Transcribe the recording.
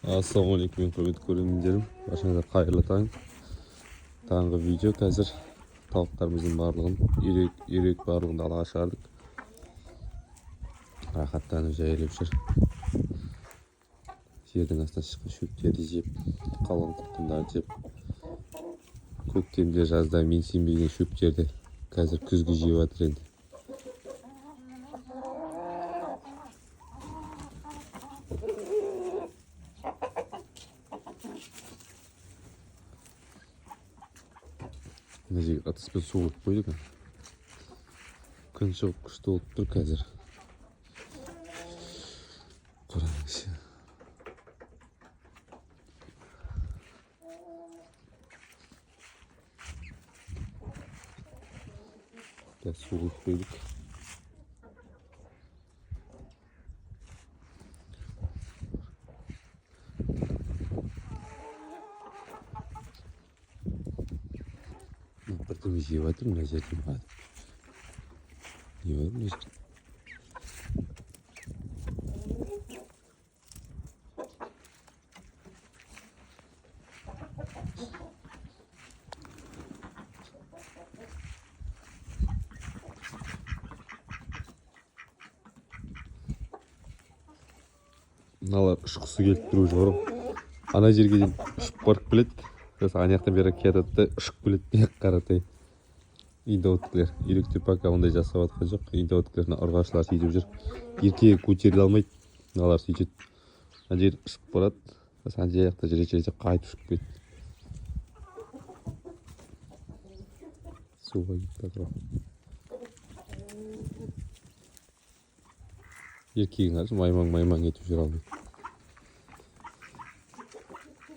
Ассалаумағалейкум құрметті көрермендерім, баршаңызға қайырлы таң. Таңғы видео. Қазір тауықтарымыздың барлығын, үйрек барлығын далаға шығардық. Рахаттанып жайылып жүр. Жердің астынан шыққан шөптерді жеп, қалған құтындарды жеп. Көктемде, жазда мен сенбеген шөптерді қазір күзге жеп жатыр енді. Мына жерге ыдыспен су құйып қойдық. Күн шығып күшті болып тұр қазір. Қараңызшы. Су құйып қойдық. Бірдеңе жеп жатыр мына жерде. Не бар мына жерде? Мыналар ұшқысы келіп тұр уже. Ана жерге дейін ұшып барып келеді. Ана жақтан бері кетеді де ұшып келеді. Мына жаққа қаратай. Индеоткілер. Үйректер пока ондай жасап жатқан жоқ. Индеоткілеріне ұрғашылар сөйтіп жүр. Еркегі көтеріле алмайды. Мыналар сөйтеді. Ана жер ұшып барады. Ана жақта жүре-жүре қайтып ұшып келеді. Суға кетіп жатыр. Еркегін қарашы, маймаң етіп жүре алмайды.